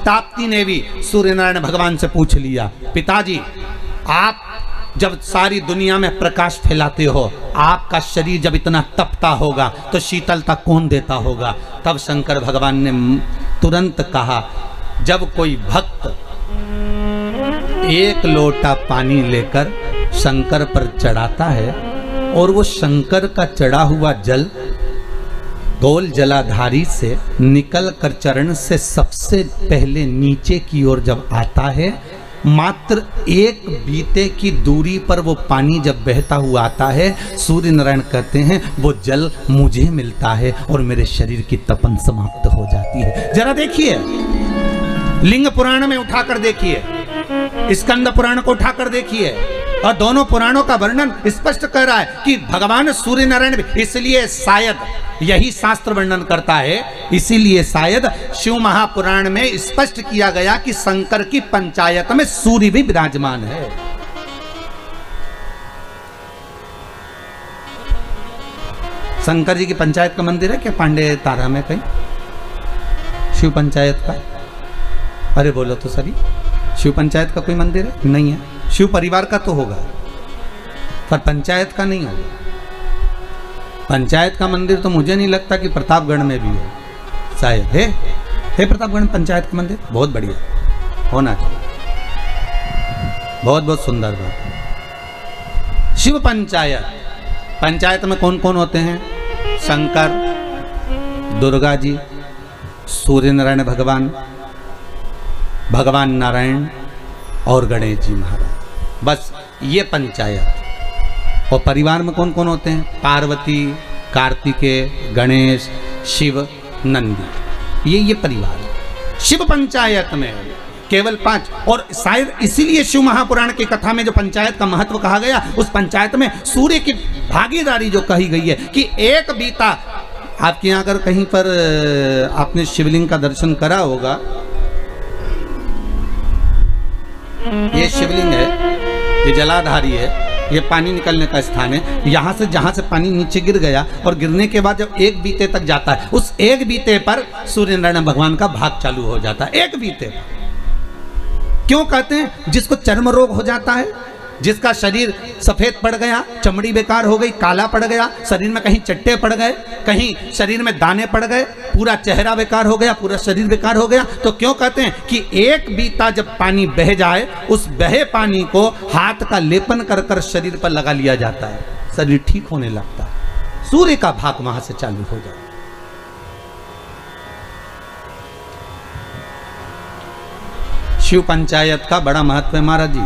ताप्ती ने भी सूर्य नारायण भगवान से पूछ लिया, पिताजी आप जब सारी दुनिया में प्रकाश फैलाते हो, आपका शरीर जब इतना तपता होगा तो शीतलता कौन देता होगा? तब शंकर भगवान ने तुरंत कहा, जब कोई भक्त एक लोटा पानी लेकर शंकर पर चढ़ाता है और वो शंकर का चढ़ा हुआ जल गोल जलाधारी से निकल कर चरण से सबसे पहले नीचे की ओर जब आता है, मात्र एक बीते की दूरी पर वो पानी जब बहता हुआ आता है, सूर्य नारायण कहते हैं वो जल मुझे मिलता है और मेरे शरीर की तपन समाप्त हो जाती है। जरा देखिए, लिंग पुराण में उठाकर देखिए, स्कंद पुराण को उठाकर देखिए, और दोनों पुराणों का वर्णन स्पष्ट कर रहा है कि भगवान सूर्य नारायण, इसलिए शायद यही शास्त्र वर्णन करता है, इसीलिए शायद शिव महापुराण में स्पष्ट किया गया कि शंकर की पंचायत में सूर्य भी विराजमान है। शंकर जी की पंचायत का मंदिर है क्या पांडे तारा में कहीं? शिव पंचायत का? अरे बोलो तो सही, शिव पंचायत का कोई मंदिर है? नहीं है। शिव परिवार का तो होगा पर पंचायत का नहीं होगा। पंचायत का मंदिर तो मुझे नहीं लगता कि प्रतापगढ़ में भी हो, शायद है प्रतापगढ़ में पंचायत का मंदिर, बहुत बढ़िया होना चाहिए, बहुत बहुत सुंदर बात। शिव पंचायत, पंचायत में कौन कौन होते हैं? शंकर, दुर्गा जी, सूर्य नारायण भगवान, भगवान नारायण और गणेश जी महाराज, बस ये पंचायत। और परिवार में कौन कौन होते हैं? पार्वती, कार्तिकेय, गणेश, शिव, नंदी, ये परिवार। शिव पंचायत में केवल 5, और शायद इसीलिए शिव महापुराण की कथा में जो पंचायत का महत्व कहा गया, उस पंचायत में सूर्य की भागीदारी जो कही गई है कि एक बीता, आपके यहाँ अगर कहीं पर आपने शिवलिंग का दर्शन करा होगा, ये शिवलिंग है, ये जलाधारी है, ये पानी निकलने का स्थान है। यहाँ से जहाँ से पानी नीचे गिर गया और गिरने के बाद जब एक बीते तक जाता है, उस एक बीते पर सूर्य नारायण भगवान का भाग चालू हो जाता है। एक बीते पर क्यों कहते हैं? जिसको चर्म रोग हो जाता है, जिसका शरीर सफेद पड़ गया, चमड़ी बेकार हो गई, काला पड़ गया, शरीर में कहीं चट्टे पड़ गए, कहीं शरीर में दाने पड़ गए, पूरा चेहरा बेकार हो गया, पूरा शरीर बेकार हो गया, तो क्यों कहते हैं कि एक बीता जब पानी बह जाए, उस बहे पानी को हाथ का लेपन कर कर शरीर पर लगा लिया जाता है, शरीर ठीक होने लगता है, सूर्य का भाग वहां से चालू हो जाए। शिव पंचायत का बड़ा महत्व है महाराज जी।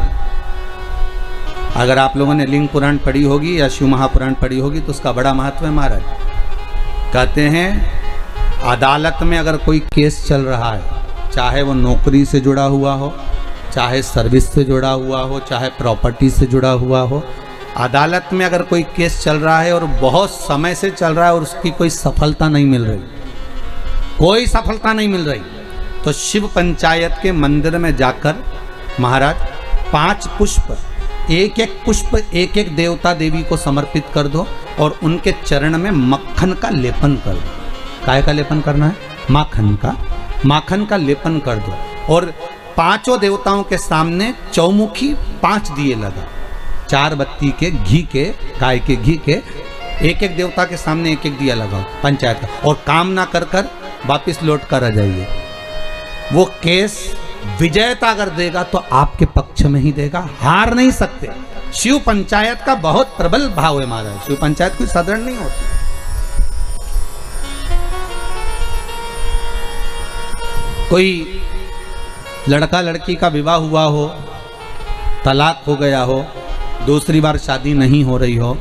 अगर आप लोगों ने लिंग पुराण पढ़ी होगी या शिव महापुराण पढ़ी होगी तो उसका बड़ा महत्व है महाराज। कहते हैं अदालत में अगर कोई केस चल रहा है, चाहे वो नौकरी से जुड़ा हुआ हो, चाहे सर्विस से जुड़ा हुआ हो, चाहे प्रॉपर्टी से जुड़ा हुआ हो, अदालत में अगर कोई केस चल रहा है और बहुत समय से चल रहा है और उसकी कोई सफलता नहीं मिल रही, कोई सफलता नहीं मिल रही, तो शिव पंचायत के मंदिर में जाकर महाराज 5 पुष्प, एक एक पुष्प एक एक देवता देवी को समर्पित कर दो और उनके चरण में मक्खन का लेपन कर दो। काय का लेपन करना है? माखन का लेपन कर दो और 5 देवताओं के सामने चौमुखी 5 दिए लगा, 4 बत्ती के घी के, गाय के घी के, एक एक देवता के सामने एक एक दिया लगाओ पंचायत का, और काम ना कर कर वापिस लौट कर आ जाइए। वो केस विजयता अगर देगा तो आपके पक्ष में ही देगा, हार नहीं सकते। शिव पंचायत का बहुत प्रबल भाव है महाराज, शिव पंचायत कोई साधारण नहीं होती। कोई लड़का लड़की का विवाह हुआ हो, तलाक हो गया हो, दूसरी बार शादी नहीं हो रही हो,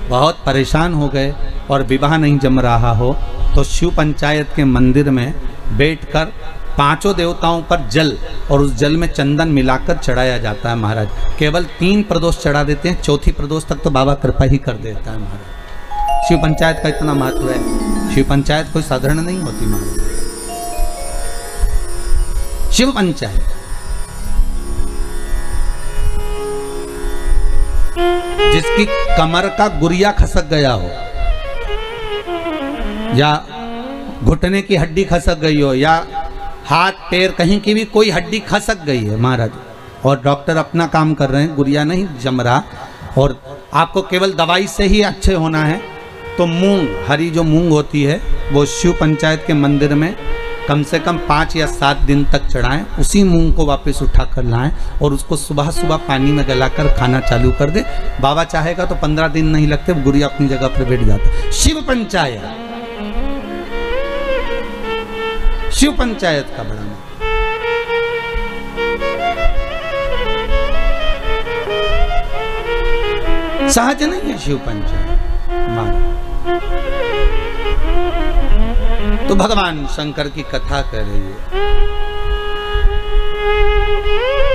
बहुत परेशान हो गए और विवाह नहीं जम रहा हो, तो शिव पंचायत के मंदिर में बैठकर 5 देवताओं पर जल और उस जल में चंदन मिलाकर चढ़ाया जाता है महाराज। केवल 3 प्रदोष चढ़ा देते हैं, चौथी प्रदोष तक तो बाबा कृपा ही कर देता है महाराज। शिव पंचायत का इतना महत्व है, शिव पंचायत कोई साधारण नहीं होती महाराज। शिव पंचायत जिसकी कमर का गुरिया खसक गया हो, या घुटने की हड्डी खसक गई हो, या हाथ पैर कहीं की भी कोई हड्डी खसक गई है महाराज, और डॉक्टर अपना काम कर रहे हैं, गुड़िया नहीं जम रहा, और आपको केवल दवाई से ही अच्छे होना है, तो मूंग, हरी जो मूंग होती है वो शिव पंचायत के मंदिर में कम से कम 5 या 7 दिन तक चढ़ाएं, उसी मूंग को वापस उठा कर लाएं और उसको सुबह सुबह पानी में गलाकर खाना चालू कर दे। बाबा चाहेगा तो 15 दिन नहीं लगते, गुड़िया अपनी जगह पर बैठ जाता। शिव पंचायत, शिव पंचायत का बड़ा सहज नहीं है शिव पंचायत। तो भगवान शंकर की कथा कर रही है।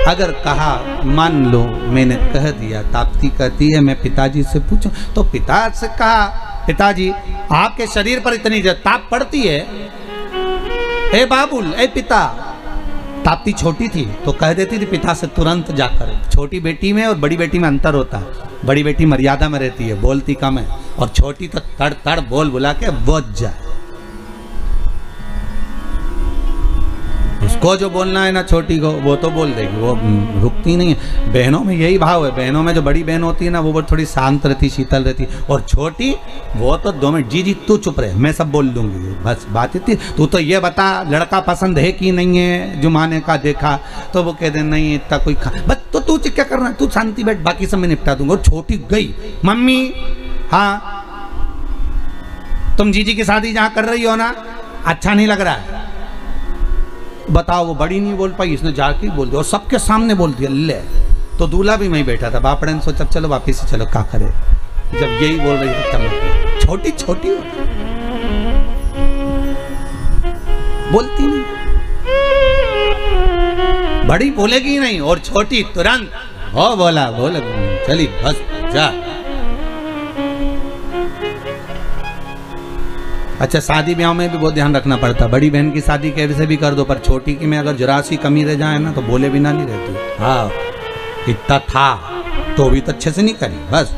अगर कहा मान लो मैंने कह दिया, ताप्ती कहती है मैं पिताजी से पूछूं, तो पिता से कहा पिताजी आपके शरीर पर इतनी ताप पड़ती है, ए बाबुल ए पिता। ताप्ती छोटी थी तो कह देती थी पिता से तुरंत जाकर। छोटी बेटी में और बड़ी बेटी में अंतर होता है, बड़ी बेटी मर्यादा में रहती है, बोलती कम है, और छोटी तो तड़ तड़ बोल बुला के बोझ जाए। उसको जो बोलना है ना छोटी को, वो तो बोल देगी, वो रुकती नहीं है। बहनों में यही भाव है, बहनों में जो बड़ी बहन होती है ना वो थोड़ी शांत रहती, शीतल रहती, और छोटी वो तो 2 मिनट, जी जी तू चुप रहे, मैं सब बोल दूंगी, बस बात इतनी। तू तो ये बता लड़का पसंद है कि नहीं है, जुमाने का देखा, तो वो कह दे नहीं इतना कोई बस, तो तू क्या करना, तू शांति बैठ, बाकी सब मैं निपटा दूंगा। और छोटी गई, मम्मी हाँ तुम जीजी की शादी जहाँ कर रही हो ना अच्छा नहीं लग रहा है, बताओ। वो बड़ी नहीं बोल पाई, इसने जाके बोल दिया और सबके सामने बोल दिया। ले तो दूल्हा भी मैं बैठा था, बापड़े ने सोचा चलो वापिस ही चलो, क्या करे। जब यही बोल रही थी तब छोटी छोटी बोलती नहीं, बड़ी बोलेगी नहीं, और छोटी तुरंत हो बोला बोल चली बस जा। अच्छा शादी ब्याह में भी बहुत ध्यान रखना पड़ता, बड़ी बहन की शादी कैसे भी कर दो, पर छोटी की में अगर जरा सी कमी रह जाए ना तो बोले बिना नहीं रहती। हाँ इतना था तो भी तो अच्छे से नहीं करी, बस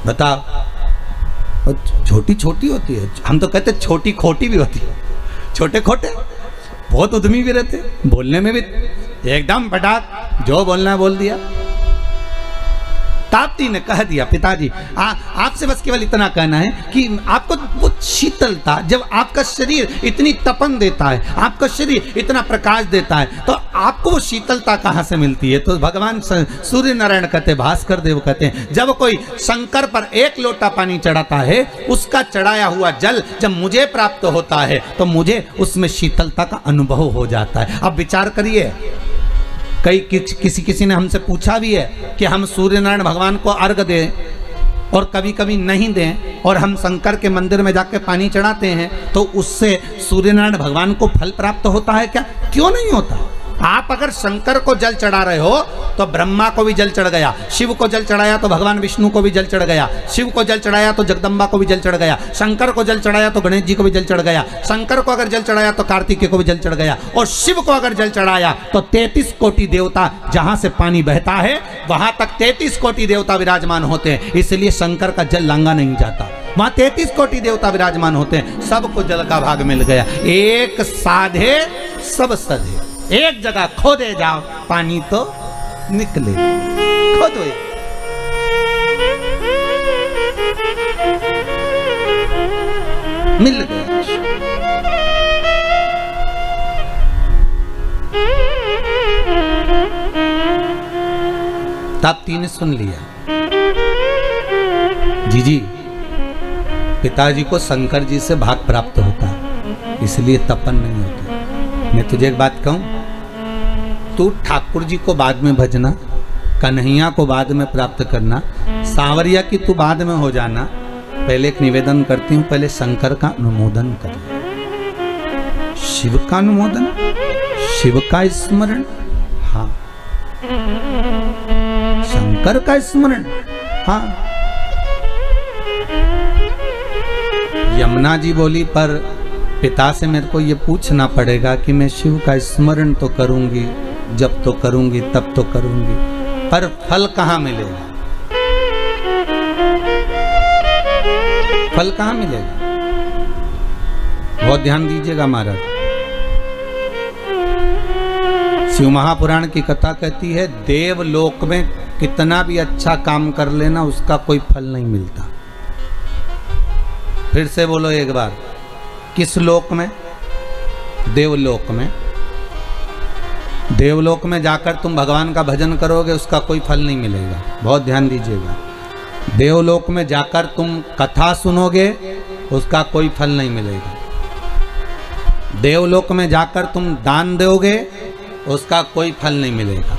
बताओ। छोटी छोटी होती है, हम तो कहते छोटी खोटी भी होती है, छोटे खोटे बहुत उद्यमी भी रहते, बोलने में भी एकदम पटाख, जो बोलना है बोल दिया। ताप्ती ने कह दिया पिताजी आपसे बस केवल इतना कहना है कि आपको वो शीतलता, जब आपका शरीर इतनी तपन देता है, आपका शरीर इतना प्रकाश देता है, तो आपको वो शीतलता कहाँ से मिलती है। तो भगवान सूर्य नारायण कहते, भास्कर देव कहते हैं, जब कोई शंकर पर 1 लोटा पानी चढ़ाता है, उसका चढ़ाया हुआ जल जब मुझे प्राप्त होता है तो मुझे उसमें शीतलता का अनुभव हो जाता है। अब विचार करिए, कई किसी ने हमसे पूछा भी है कि हम सूर्य नारायण भगवान को अर्घ दें और कभी कभी नहीं दें, और हम शंकर के मंदिर में जाके पानी चढ़ाते हैं, तो उससे सूर्य नारायण भगवान को फल प्राप्त होता है क्या? क्यों नहीं होता। आप अगर शंकर को जल चढ़ा रहे हो तो ब्रह्मा को भी जल चढ़ गया, शिव को जल चढ़ाया तो भगवान विष्णु को भी जल चढ़ गया, शिव को जल चढ़ाया तो जगदम्बा को भी जल चढ़ गया, शंकर को जल चढ़ाया तो गणेश जी को भी जल चढ़ गया, शंकर को अगर जल चढ़ाया तो कार्तिकेय को भी जल चढ़ गया, और शिव को अगर जल चढ़ाया तो 33 कोटि देवता, जहां से पानी बहता है वहां तक 33 कोटि देवता विराजमान होते हैं। इसलिए शंकर का जल लांगा नहीं जाता, वहां 33 कोटि देवता विराजमान होते हैं, सबको जल का भाग मिल गया। एक साधे सब सधे, एक जगह खोदे जाओ पानी तो निकले, खोदो मिल गया। ताप्ती ने सुन लिया, जीजी पिताजी को शंकर जी से भाग प्राप्त होता है, इसलिए तपन नहीं होती। मैं तुझे एक बात कहूं, तू ठाकुर जी को बाद में भजना, कन्हैया को बाद में प्राप्त करना, सांवरिया की तू बाद में हो जाना। पहले एक निवेदन करती हूँ, पहले शंकर का अनुमोदन कर, शिव का अनुमोदन, शिव का स्मरण, हाँ शंकर का स्मरण, हाँ। यमुना जी बोली पर पिता से मेरे को ये पूछना पड़ेगा कि मैं शिव का स्मरण तो करूंगी, जब तो करूंगी तब तो करूंगी, पर फल कहाँ मिलेगा, फल कहाँ मिलेगा। बहुत ध्यान दीजिएगा महाराज, शिव महापुराण की कथा कहती है देवलोक में कितना भी अच्छा काम कर लेना उसका कोई फल नहीं मिलता। फिर से बोलो एक बार, किस लोक में? देवलोक में। देवलोक में जाकर तुम भगवान का भजन करोगे उसका कोई फल नहीं मिलेगा। बहुत ध्यान दीजिएगा। देवलोक में जाकर तुम कथा सुनोगे उसका कोई फल नहीं मिलेगा। देवलोक में जाकर तुम दान दोगे उसका कोई फल नहीं मिलेगा।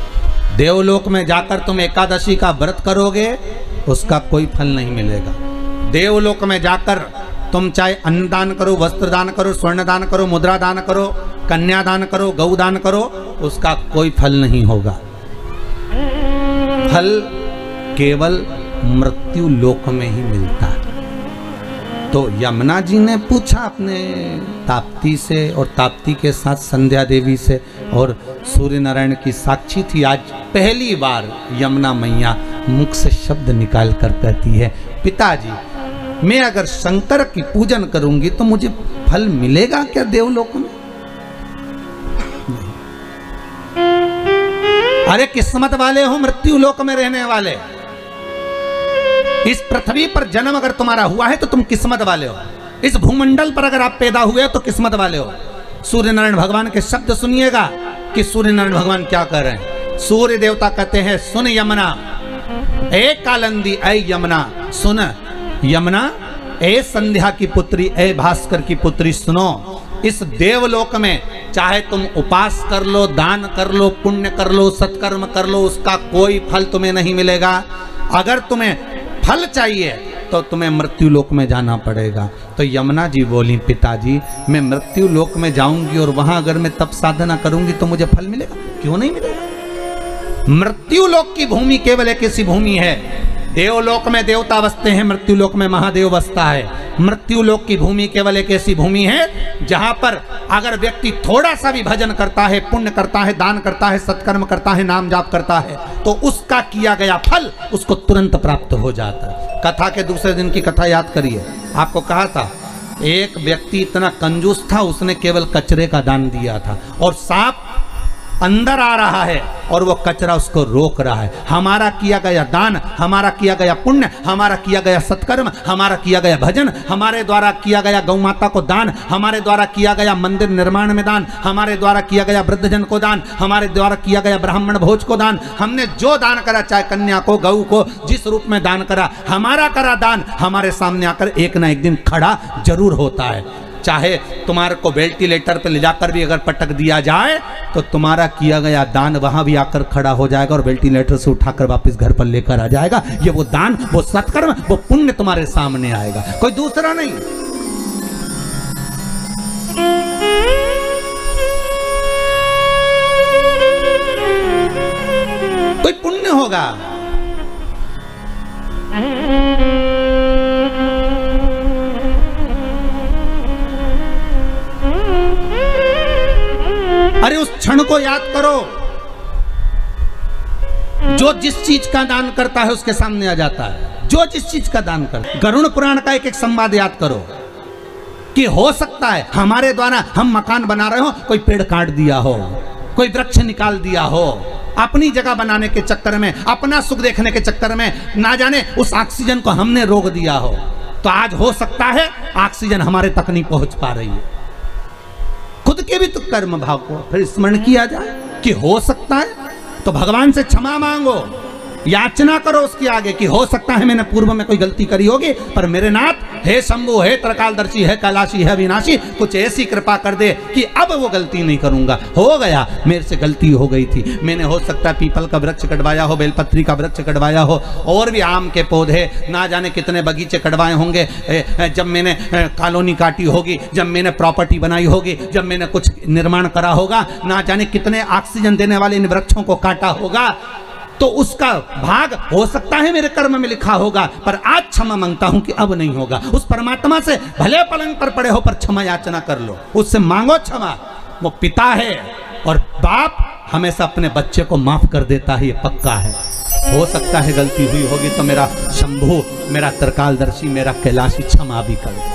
देवलोक में जाकर तुम एकादशी का व्रत करोगे उसका कोई फल नहीं मिलेगा। देवलोक में जाकर तुम चाहे अन्न दान करो, वस्त्र दान करो, स्वर्ण दान करो, मुद्रा दान करो, कन्या दान करो, गौ दान करो, उसका कोई फल नहीं होगा। फल केवल मृत्यु लोक में ही मिलता है। तो यमुना जी ने पूछा अपने ताप्ती से, और ताप्ती के साथ संध्या देवी से, और सूर्य नारायण की साक्षी थी। आज पहली बार यमुना मैया मुख से शब्द निकाल कर कहती है, पिताजी मैं अगर शंकर की पूजन करूंगी तो मुझे फल मिलेगा क्या देवलोक में? अरे किस्मत वाले हो मृत्यु लोक में रहने वाले। इस पृथ्वी पर जन्म अगर तुम्हारा हुआ है तो तुम किस्मत वाले हो। इस भूमंडल पर अगर आप पैदा हुए तो किस्मत वाले हो। सूर्य नारायण भगवान के शब्द सुनिएगा कि सूर्य नारायण भगवान क्या कर रहे हैं। सूर्य देवता कहते हैं, सुन यमुना ए कालंदी ए यमुना, सुन यमुना ए संध्या की पुत्री, ए भास्कर की पुत्री, सुनो। इस देवलोक में चाहे तुम उपास कर लो, दान कर लो, पुण्य कर लो, सत्कर्म कर लो, उसका कोई फल तुम्हें नहीं मिलेगा। अगर तुम्हें फल चाहिए तो तुम्हें मृत्यु लोक में जाना पड़ेगा। तो यमुना जी बोली, पिताजी मैं मृत्यु लोक में जाऊंगी और वहां अगर मैं तप साधना करूंगी तो मुझे फल मिलेगा? क्यों नहीं मिलेगा? मृत्यु लोक की भूमि केवल एक ऐसी भूमि है। देवलोक में देवता बसते हैं, मृत्यु लोक में महादेव बसता है। मृत्यु लोक की भूमि केवल एक ऐसी भूमि है जहां पर अगर व्यक्ति थोड़ा सा भी भजन करता है, पुण्य करता है, दान करता है, सत्कर्म करता है, नाम जाप करता है, तो उसका किया गया फल उसको तुरंत प्राप्त हो जाता है। कथा के दूसरे दिन की कथा याद करिए। आपको कहा था एक व्यक्ति इतना कंजूस था, उसने केवल कचरे का दान दिया था, और सांप अंदर आ रहा है और वो कचरा उसको रोक रहा है। हमारा किया गया दान, हमारा किया गया पुण्य, हमारा किया गया सत्कर्म, हमारा किया गया भजन, हमारे द्वारा किया गया गौ माता को दान, हमारे द्वारा किया गया मंदिर निर्माण में दान, हमारे द्वारा किया गया वृद्धजन को दान, हमारे द्वारा किया गया ब्राह्मण भोज को दान, हमने जो दान करा, चाहे कन्या को, गऊ को, जिस रूप में दान करा, हमारा करा दान हमारे सामने आकर एक ना एक दिन खड़ा जरूर होता है। चाहे तुम्हारे को वेंटिलेटर पे ले जाकर भी अगर पटक दिया जाए तो तुम्हारा किया गया दान वहां भी आकर खड़ा हो जाएगा और वेंटिलेटर से उठाकर वापस घर पर लेकर आ जाएगा। ये वो दान, वो सत्कर्म, वो पुण्य तुम्हारे सामने आएगा, कोई दूसरा नहीं। कोई पुण्य होगा। अरे उस क्षण को याद करो जो जिस चीज का दान करता है उसके सामने आ जाता है। जो जिस चीज का दान करता है। गरुड़ पुराण का एक एक संवाद याद करो कि हो सकता है हमारे द्वारा हम मकान बना रहे हो, कोई पेड़ काट दिया हो, कोई वृक्ष निकाल दिया हो, अपनी जगह बनाने के चक्कर में, अपना सुख देखने के चक्कर में ना जाने उस ऑक्सीजन को हमने रोक दिया हो। तो आज हो सकता है ऑक्सीजन हमारे तक नहीं पहुंच पा रही है। खुद के भी तो कर्म भाव को फिर स्मरण किया जाए कि हो सकता है, तो भगवान से क्षमा मांगो, याचना करो उसके आगे कि हो सकता है मैंने पूर्व में कोई गलती करी होगी, पर मेरे नाथ हे शंभु, हे त्रिकालदर्शी, हे कैलाशी, हे विनाशी, कुछ ऐसी कृपा कर दे कि अब वो गलती नहीं करूंगा। हो गया, मेरे से गलती हो गई थी, मैंने हो सकता है पीपल का वृक्ष कटवाया हो, बेलपत्री का वृक्ष कटवाया हो, और भी आम के पौधे, ना जाने कितने बगीचे कटवाए होंगे। जब मैंने कॉलोनी काटी होगी, जब मैंने प्रॉपर्टी बनाई होगी, जब मैंने कुछ निर्माण करा होगा, ना जाने कितने ऑक्सीजन देने वाले इन वृक्षों को काटा होगा, तो उसका भाग हो सकता है मेरे कर्म में लिखा होगा, पर आज क्षमा मांगता हूं कि अब नहीं होगा। उस परमात्मा से भले पलंग पर पड़े हो पर क्षमा याचना कर लो, उससे मांगो क्षमा। वो पिता है और बाप हमेशा अपने बच्चे को माफ कर देता है, ये पक्का है। हो सकता है गलती हुई होगी तो मेरा शंभु, मेरा त्रिकालदर्शी, मेरा कैलाशी क्षमा भी कर दे।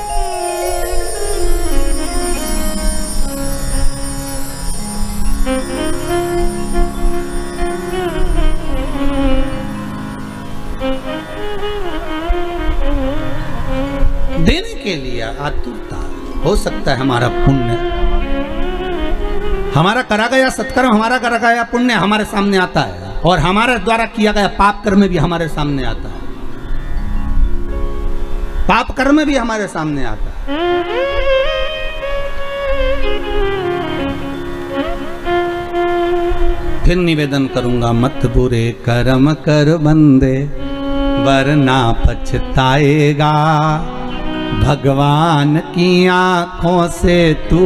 के लिए आतुरता। हो सकता है हमारा पुण्य, हमारा करा गया सत्कर्म, हमारा करा गया पुण्य हमारे सामने आता है, और हमारे द्वारा किया गया पाप कर्म भी हमारे सामने आता है। पाप कर्म भी हमारे सामने आता है। फिर निवेदन करूंगा, मत बुरे कर्म कर बंदे, वरना पछताएगा। भगवान की आंखों से तू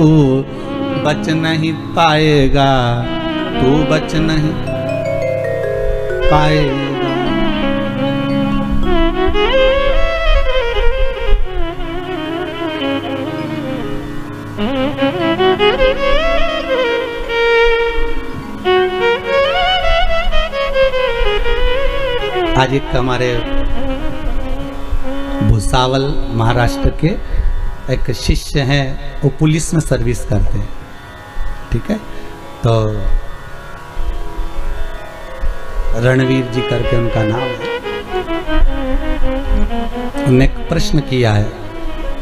बच नहीं पाएगा, तू बच नहीं पाएगा। आज एक हमारे भुसावल महाराष्ट्र के एक शिष्य हैं, वो पुलिस में सर्विस करते हैं, ठीक है। तो रणवीर जी करके उनका नाम है। उन्होंने एक प्रश्न किया है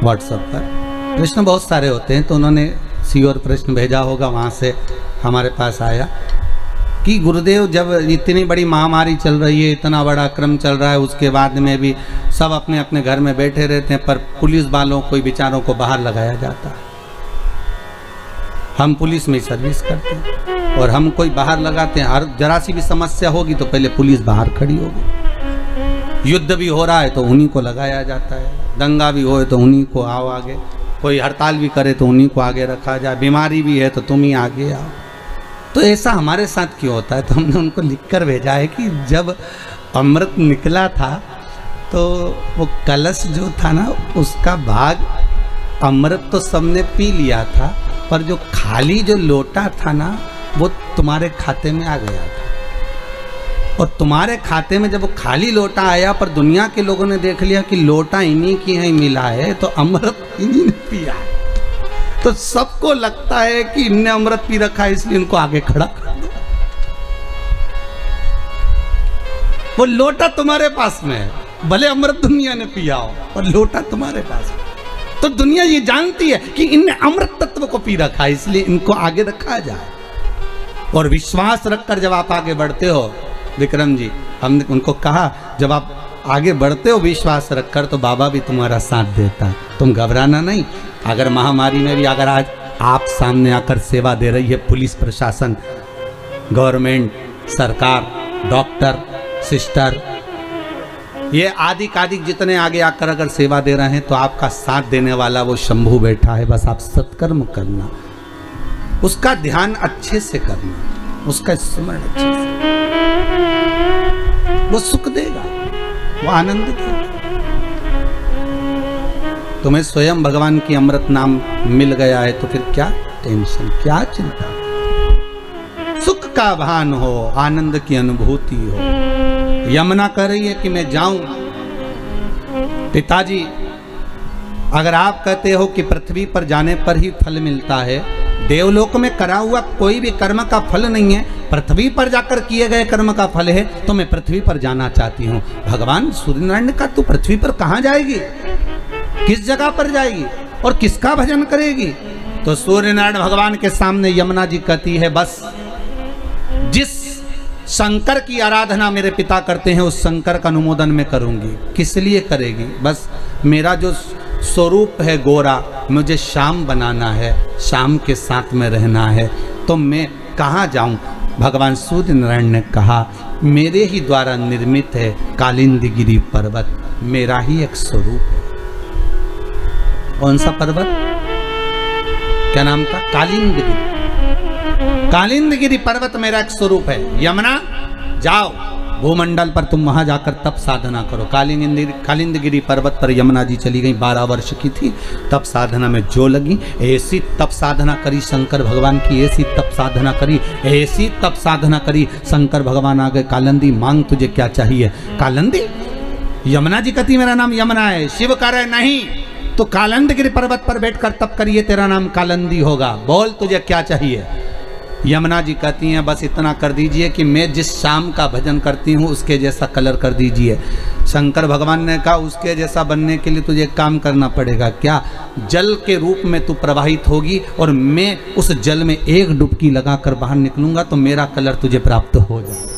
व्हाट्सएप पर। प्रश्न बहुत सारे होते हैं, तो उन्होंने श्योर प्रश्न भेजा होगा, वहाँ से हमारे पास आया कि गुरुदेव, जब इतनी बड़ी महामारी चल रही है, इतना बड़ा क्रम चल रहा है, उसके बाद में भी सब अपने अपने घर में बैठे रहते हैं, पर पुलिस वालों को, बेचारों को बाहर लगाया जाता है। हम पुलिस में सर्विस करते हैं और हम कोई बाहर लगाते हैं। हर जरा सी भी समस्या होगी तो पहले पुलिस बाहर खड़ी होगी। युद्ध भी हो रहा है तो उन्हीं को लगाया जाता है, दंगा भी हो तो उन्हीं को आओ आगे, कोई हड़ताल भी करे तो उन्हीं को आगे रखा जाए, बीमारी भी है तो तुम ही आगे आओ। तो ऐसा हमारे साथ क्यों होता है? तो हमने उनको लिखकर भेजा है कि जब अमृत निकला था तो वो कलश जो था ना, उसका भाग अमृत तो सबने पी लिया था, पर जो खाली जो लोटा था ना, वो तुम्हारे खाते में आ गया था। और तुम्हारे खाते में जब वो खाली लोटा आया, पर दुनिया के लोगों ने देख लिया कि लोटा इन्हीं की है, मिला है, तो अमृत इन्हीं ने पिया है। तो सबको लगता है कि इनने अमृत पी रखा है, इसलिए इनको आगे खड़ा कर दो। वो लोटा तुम्हारे पास में है, भले अमृत दुनिया ने पिया हो, और लोटा तुम्हारे पास है। तो दुनिया ये जानती है कि इनने अमृत तत्व को पी रखा है, इसलिए इनको आगे रखा जाए। और विश्वास रखकर जब आप आगे बढ़ते हो, विक्रम जी, हमने उनको कहा, जब आप आगे बढ़ते हो विश्वास रखकर, तो बाबा भी तुम्हारा साथ देता है, तुम घबराना नहीं। अगर महामारी में भी अगर आज आप सामने आकर सेवा दे रही है पुलिस प्रशासन, गवर्नमेंट, सरकार, डॉक्टर, सिस्टर, ये आदि कादिक जितने आगे आकर अगर सेवा दे रहे हैं, तो आपका साथ देने वाला वो शंभू बैठा है। बस आप सत्कर्म करना, उसका ध्यान अच्छे से करना, उसका स्मरण अच्छे से, वो सुख देगा, वो आनंद देगा। तुम्हें स्वयं भगवान की अमृत नाम मिल गया है, तो फिर क्या टेंशन, क्या चिंता? सुख का भान हो, आनंद की अनुभूति हो। यमुना कह रही है कि मैं जाऊं। पिताजी, अगर आप कहते हो कि पृथ्वी पर जाने पर ही फल मिलता है, देवलोक में करा हुआ कोई भी कर्म का फल नहीं है, पृथ्वी पर जाकर किए गए कर्म का फल है, तो मैं पृथ्वी पर जाना चाहती हूँ। भगवान सूर्यनारायण का तू पृथ्वी पर कहाँ जाएगी, किस जगह पर जाएगी और किसका भजन करेगी? तो सूर्यनारायण भगवान के सामने यमुना जी कहती है, बस जिस शंकर की आराधना मेरे पिता करते हैं, उस शंकर का अनुमोदन मैं करूंगी। किस लिए करेगी? बस मेरा जो स्वरूप है गोरा, मुझे श्याम बनाना है, श्याम के साथ में रहना है, तो मैं कहाँ जाऊं? भगवान सूर्यनारायण ने कहा, मेरे ही द्वारा निर्मित है कालिंदगिरी पर्वत, मेरा ही एक स्वरूप है। कौन सा पर्वत? क्या नाम था? कालिंदगिरी। कालिंदगिरी पर्वत मेरा एक स्वरूप है। यमुना, जाओ भूमंडल पर, तुम वहां जाकर तप साधना करो। कालिंदगिरी पर्वत पर यमुना जी चली गई, 12 वर्ष की थी, तप साधना में जो लगी, ऐसी तप साधना करी शंकर भगवान की, ऐसी तप साधना करी, ऐसी तप साधना करी, शंकर भगवान आ गए, कालिंदी मांग तुझे क्या चाहिए? कालिंदी? यमुना जी कहती मेरा नाम यमुना है। शिव कह रहे नहीं, तो कालिंदगिरी पर्वत पर बैठकर तप करिए, तेरा नाम कालिंदी होगा, बोल तुझे क्या चाहिए? यमुना जी कहती हैं बस इतना कर दीजिए कि मैं जिस शाम का भजन करती हूँ उसके जैसा कलर कर दीजिए। शंकर भगवान ने कहा उसके जैसा बनने के लिए तुझे एक काम करना पड़ेगा। क्या? जल के रूप में तू प्रवाहित होगी और मैं उस जल में एक डुबकी लगाकर बाहर निकलूंगा तो मेरा कलर तुझे प्राप्त हो जाएगा,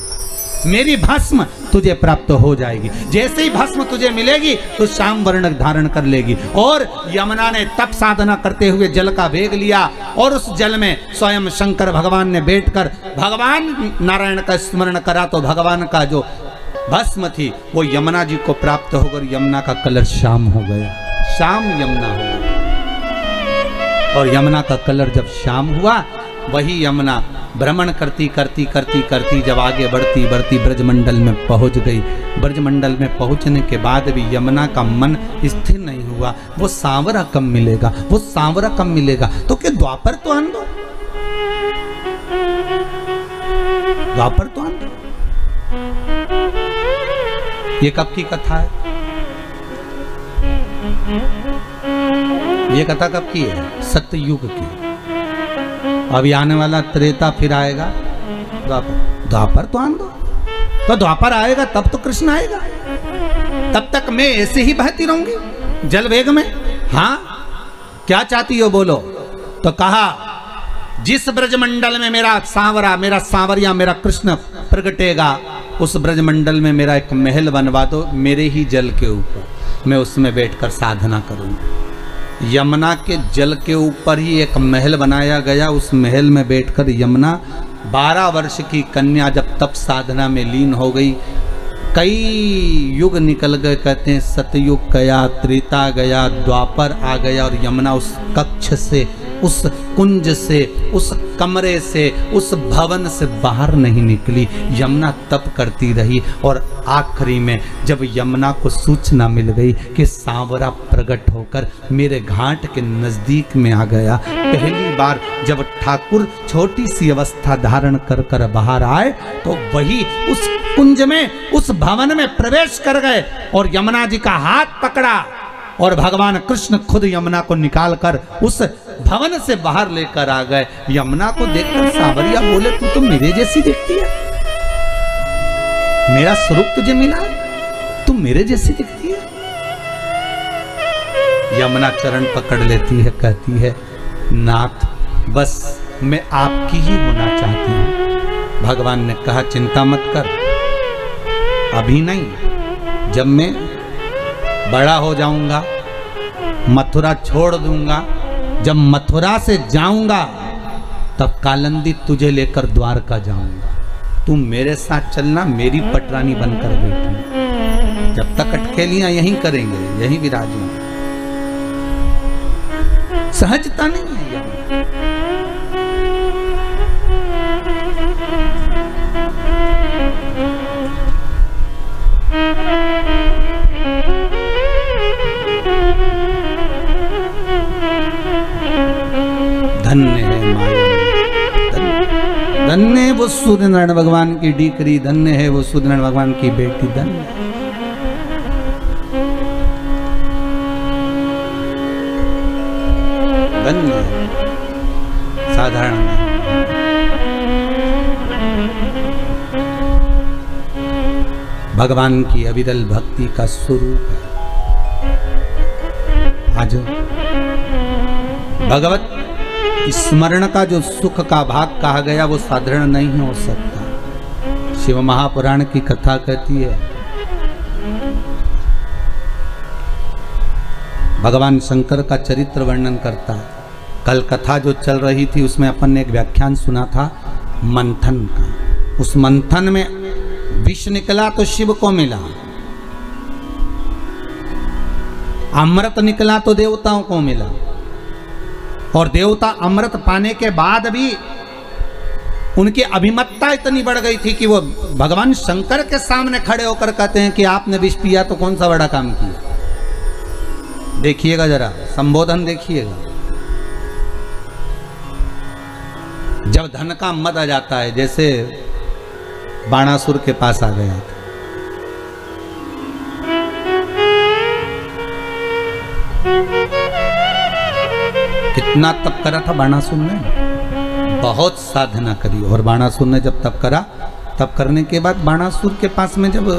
मेरी भस्म तुझे प्राप्त हो जाएगी। जैसे ही भस्म तुझे मिलेगी तो श्याम वर्ण धारण कर लेगी। और यमुना ने तप साधना करते हुए जल का वेग लिया और उस जल में स्वयं शंकर भगवान ने बैठकर भगवान नारायण का स्मरण करा तो भगवान का जो भस्म थी वो यमुना जी को प्राप्त होकर यमुना का कलर श्याम हो गया, श्याम यमुना हो गया। और यमुना का कलर जब श्याम हुआ वही यमुना भ्रमण करती करती करती करती जब आगे बढ़ती बढ़ती ब्रजमंडल में पहुंच गई। ब्रजमंडल में पहुंचने के बाद भी यमुना का मन स्थिर नहीं हुआ। वो सांवरा कब मिलेगा, वो सांवरा कब मिलेगा? तो क्या द्वापर तो आन दो, द्वापर तो आन दो। ये कब की कथा है? ये कथा कब की है? सत्ययुग की। अभी आने वाला त्रेता फिर आएगा द्वापर, द्वापर तो आन दो। तो द्वापर आएगा तब तो कृष्ण आएगा, तब तक मैं ऐसे ही बहती रहूंगी जल वेग में। हाँ क्या चाहती हो बोलो? तो कहा जिस ब्रजमंडल में मेरा सांवरा, मेरा सांवरिया, मेरा कृष्ण प्रगटेगा उस ब्रजमंडल में मेरा एक महल बनवा दो मेरे ही जल के ऊपर, मैं उसमें बैठकर साधना करूंगा। यमुना के जल के ऊपर ही एक महल बनाया गया। उस महल में बैठकर यमुना 12 वर्ष की कन्या जब तप साधना में लीन हो गई। कई युग निकल गए, कहते हैं सतयुग गया, त्रेता गया, द्वापर आ गया और यमुना उस कक्ष से, उस कुंज से, उस कमरे से, उस भवन से बाहर नहीं निकली। यमुना तप करती रही और आखिरी में जब यमुना को सूचना मिल गई कि सांवरा प्रकट होकर मेरे घाट के नजदीक में आ गया, पहली बार जब ठाकुर छोटी सी अवस्था धारण कर कर बाहर आए तो वही उस कुंज में, उस भवन में प्रवेश कर गए और यमुना जी का हाथ पकड़ा और भगवान कृष्ण खुद यमुना को निकालकर उस भवन से बाहर लेकर आ गए। यमुना को देखकर सांवरिया बोले तू तो मेरे जैसी दिखती है, मेरा स्वरूप तुझे मिला, तू मेरे जैसी दिखती है। यमुना चरण पकड़ लेती है, कहती है नाथ बस मैं आपकी ही होना चाहती हूं। भगवान ने कहा चिंता मत कर, अभी नहीं, जब मैं बड़ा हो जाऊंगा, मथुरा छोड़ दूंगा, जब मथुरा से जाऊंगा तब कालंदी तुझे लेकर द्वारका जाऊंगा, तू मेरे साथ चलना, मेरी पटरानी बनकर बैठना। जब तक अटकेलियां यहीं करेंगे, यहीं विराजेंगे। सहजता नहीं है यहां। धन्य है माया, धन्य है वो सूर्यनारायण भगवान की डीकरी, धन्य है वो सूर्यनारायण भगवान की बेटी, धन्य। धन्य साधारण नहीं। भगवान की अविरल भक्ति का स्वरूप है। आज भगवत स्मरण का जो सुख का भाग कहा गया वो साधारण नहीं हो सकता। शिव महापुराण की कथा कहती है भगवान शंकर का चरित्र वर्णन करता है। कल कथा जो चल रही थी उसमें अपन ने एक व्याख्यान सुना था मंथन का। उस मंथन में विष निकला तो शिव को मिला, अमृत निकला तो देवताओं को मिला, और देवता अमृत पाने के बाद भी उनकी अभिमतता इतनी बढ़ गई थी कि वो भगवान शंकर के सामने खड़े होकर कहते हैं कि आपने विष पिया तो कौन सा बड़ा काम किया। देखिएगा जरा संबोधन देखिएगा। जब धन का मद आ जाता है, जैसे बाणासुर के पास आ गया था, कितना तप करा था बाणासुर ने, बहुत साधना करी। और बाणासुर ने जब तप करा, तप करने के बाद बाणासुर के पास में जब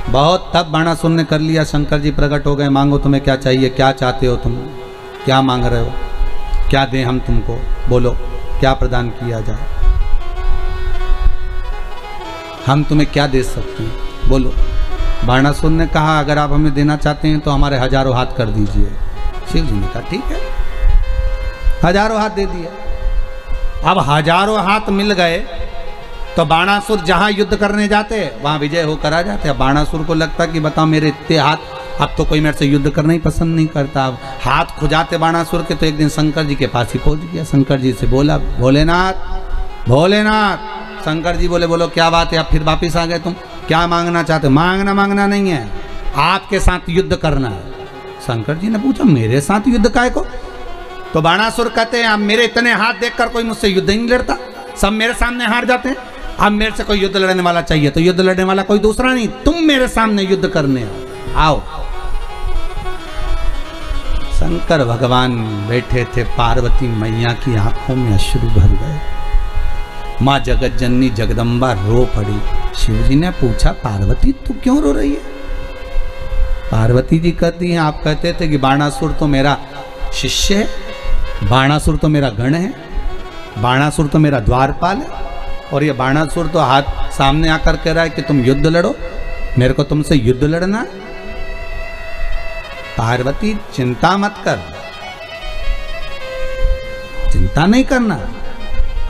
बहुत तप बाणासुर ने कर लिया, शंकर जी प्रकट हो गए, मांगो तुम्हें क्या चाहिए, क्या चाहते हो तुम, क्या मांग रहे हो, क्या दें हम तुमको, बोलो क्या प्रदान किया जाए, हम तुम्हें क्या दे सकते हैं, बोलो। बाणासुर ने कहा अगर आप हमें देना चाहते हैं तो हमारे 1000 हाथ कर दीजिए। शिव जी ने कहा ठीक है, 1000 हाथ दे दिए। अब 1000 हाथ मिल गए तो बाणासुर जहां युद्ध करने जाते वहां विजय होकर आ जाते। अब बाणासुर को लगता कि बताओ मेरे इतने हाथ, अब तो कोई मेरे से युद्ध करना ही पसंद नहीं करता। अब हाथ खुजाते बाणासुर के, तो एक दिन शंकर जी के पास ही पहुंच गया। शंकर जी से बोला भोलेनाथ भोलेनाथ। शंकर जी बोले बोलो क्या बात है, अब फिर वापिस आ गए तुम, क्या मांगना चाहते हो? मांगना नहीं है, आपके साथ युद्ध करना है। शंकर जी ने पूछा मेरे साथ युद्ध काहे को? तो बाणासुर कहते हैं अब मेरे इतने हाथ देखकर कोई मुझसे युद्ध ही नहीं लड़ता, सब मेरे सामने हार जाते हैं। अब मेरे से कोई युद्ध लड़ने वाला चाहिए, तो युद्ध लड़ने वाला कोई दूसरा नहीं, तुम मेरे सामने युद्ध करने आओ। शंकर भगवान बैठे थे, पार्वती मैया की आंखों में अश्रु भर गए। माँ जगत जननी जगदम्बा रो पड़ी। शिवजी ने पूछा पार्वती तू क्यों रो रही है? पार्वती जी कहती हैं आप कहते थे कि बाणासुर तो मेरा शिष्य है, बाणासुर तो मेरा गण है, बाणासुर तो मेरा द्वारपाल है, और ये बाणासुर तो हाथ सामने आकर कह रहा है कि तुम युद्ध लड़ो, मेरे को तुमसे युद्ध लड़ना है। पार्वती चिंता मत कर, चिंता नहीं करना,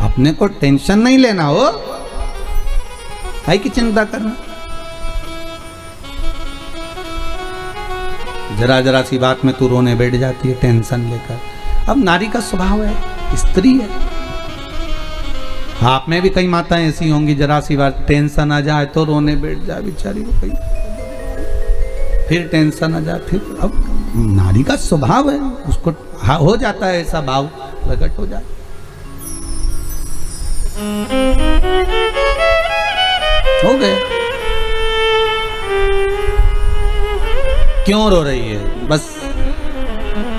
अपने को टेंशन नहीं लेना हो, है कि चिंता करना। जरा जरा सी बात में तू रोने बैठ जाती है टेंशन लेकर। अब नारी का स्वभाव है, स्त्री है। आप में भी कई माताएं ऐसी होंगी, जरा सी बात टेंशन आ जाए तो रोने बैठ जाए बेचारी को, कहीं फिर टेंशन आ जाए, फिर अब नारी का स्वभाव है, उसको हो जाता है ऐसा भाव प्रकट हो जाए। हो गए। क्यों रो रही है? बस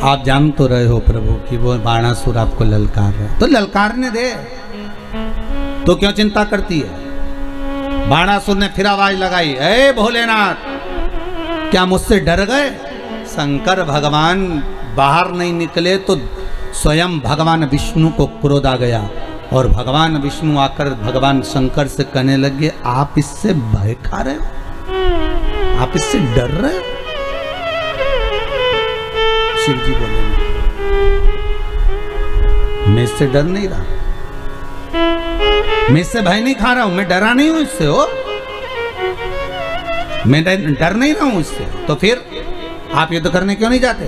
आप जान तो रहे हो प्रभु कि वो बाणासुर आपको ललकार रहा है, तो ललकारने दे, तो क्यों चिंता करती है? बाणासुर ने फिर आवाज लगाई, ए भोलेनाथ क्या मुझसे डर गए? शंकर भगवान बाहर नहीं निकले तो स्वयं भगवान विष्णु को क्रोध आ गया, और भगवान विष्णु आकर भगवान शंकर से कहने लगे आप इससे भय खा रहे हो, आप इससे डर रहे हो? शिव जी बोले मैं इससे डर नहीं रहा, मैं इससे भय नहीं खा रहा हूं, मैं डरा नहीं हूं इससे, हो मैं डर नहीं रहा हूं इससे। तो फिर आप युद्ध करने क्यों नहीं जाते?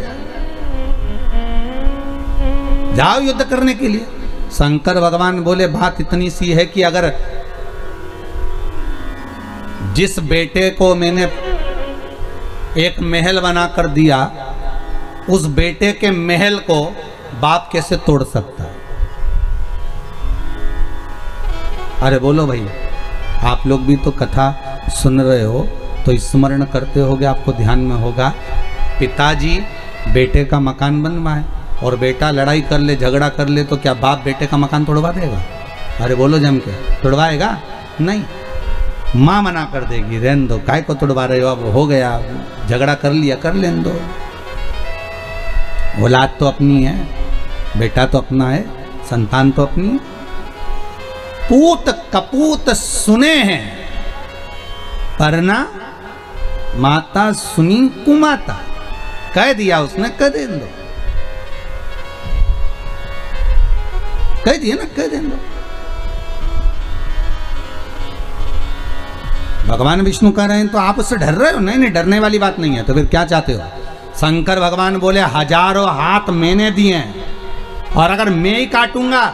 जाओ युद्ध करने के लिए। शंकर भगवान बोले बात इतनी सी है कि अगर जिस बेटे को मैंने एक महल बनाकर दिया, उस बेटे के महल को बाप कैसे तोड़ सकता है? अरे बोलो भाई, आप लोग भी तो कथा सुन रहे हो तो स्मरण करते होगे, आपको ध्यान में होगा पिताजी बेटे का मकान बनवाए और बेटा लड़ाई कर ले, झगड़ा कर ले, तो क्या बाप बेटे का मकान तोड़वा देगा? अरे बोलो जम के, तोड़वाएगा नहीं, माँ मना कर देगी, रहने दो, काय को तोड़वा रहे हो, अब हो गया, झगड़ा कर लिया, कर लेने दो, औलाद तो अपनी है, बेटा तो अपना है, संतान तो अपनी है। पूत कपूत सुने हैं परना माता सुनी कुमाता, कह दिया उसने, कह दे दो, कह दिया ना, कह दे दो। भगवान विष्णु कह रहे हैं तो आप उससे डर रहे हो? नहीं नहीं, डरने वाली बात नहीं है, तो फिर क्या चाहते हो? शंकर भगवान बोले 1000 हाथ मैंने दिए हैं, और अगर मैं ही काटूंगा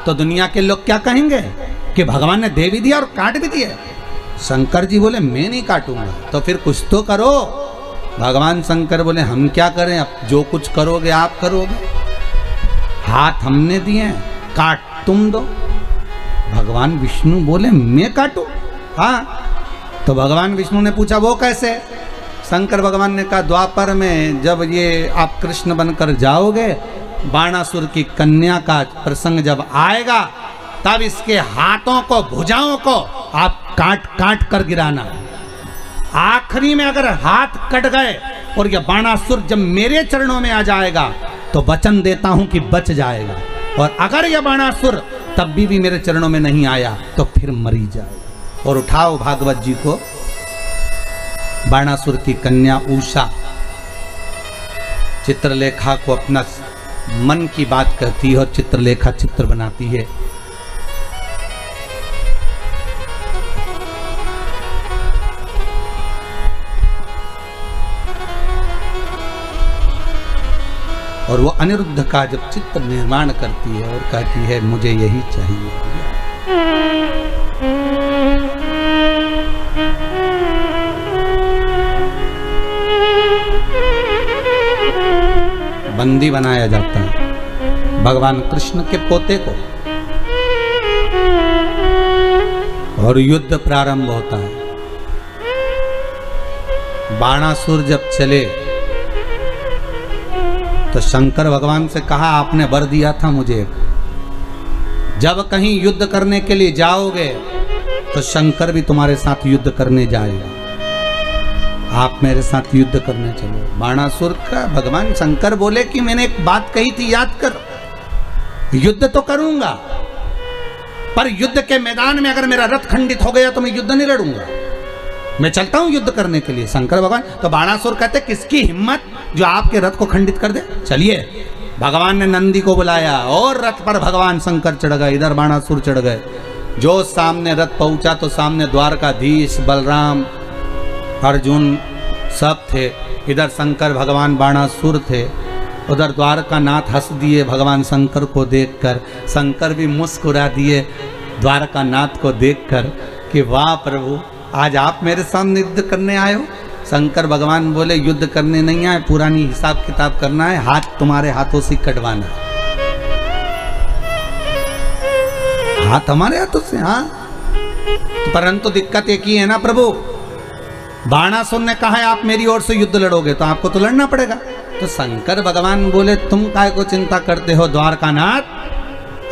तो दुनिया के लोग क्या कहेंगे कि भगवान ने दे भी दिया और काट भी दिया। शंकर जी बोले मैं नहीं काटूंगा, तो फिर कुछ तो करो। भगवान शंकर बोले हम क्या करें, अब जो कुछ करोगे आप करोगे, हाथ हमने दिए, काट तुम दो। भगवान विष्णु बोले मैं काटूं? हाँ। तो भगवान विष्णु ने पूछा वो कैसे? शंकर भगवान ने कहा द्वापर में जब ये आप कृष्ण बनकर जाओगे, बाणासुर की कन्या का प्रसंग जब आएगा तब इसके हाथों को, भुजाओं को आप काट काट कर गिराना। आखिरी में अगर हाथ कट गए और यह बाणासुर जब मेरे चरणों में आ जाएगा तो वचन देता हूं कि बच जाएगा, और अगर यह बाणासुर तब भी मेरे चरणों में नहीं आया तो फिर मरी जाएगा। और उठाओ भागवत जी को। बाणासुर की कन्या उषा चित्रलेखा को अपना मन की बात कहती है और चित्रलेखा चित्र बनाती है। और वो अनिरुद्ध का जब चित्र निर्माण करती है और कहती है मुझे यही चाहिए। बंदी बनाया जाता है भगवान कृष्ण के पोते को, और युद्ध प्रारंभ होता है। बाणासुर जब चले तो शंकर भगवान से कहा आपने वर दिया था मुझे, जब कहीं युद्ध करने के लिए जाओगे तो शंकर भी तुम्हारे साथ युद्ध करने जाएगा, आप मेरे साथ युद्ध करने चलो। बाणासुर का भगवान शंकर बोले कि मैंने एक बात कही थी याद कर, युद्ध तो करूंगा पर युद्ध के मैदान में अगर मेरा रथ खंडित हो गया तो मैं युद्ध नहीं लड़ूंगा, मैं चलता हूं युद्ध करने के लिए। शंकर भगवान तो बाणासुर कहते किसकी हिम्मत जो आपके रथ को खंडित कर दे। चलिए भगवान ने नंदी को बुलाया और रथ पर भगवान शंकर चढ़ गए, इधर बाणासुर चढ़ गए। जो सामने रथ पहुंचा तो सामने द्वारकाधीश, बलराम, अर्जुन सब थे, इधर शंकर भगवान बाणासुर थे, उधर द्वारकानाथ हंस दिए भगवान शंकर को देखकर, शंकर भी मुस्कुरा दिए द्वारकानाथ को देखकर कि वाह प्रभु आज आप मेरे सामने युद्ध करने आए हो। शंकर भगवान बोले युद्ध करने नहीं आए, पुरानी हिसाब किताब करना है, हाथ तुम्हारे हाथों से कटवाना, हाथ हमारे हाथों से। हाँ परंतु दिक्कत एक ही है ना प्रभु, बाणासुर ने कहा है आप मेरी ओर से युद्ध लड़ोगे तो आपको तो लड़ना पड़ेगा। तो शंकर भगवान बोले तुम काय को चिंता करते हो द्वारकानाथ,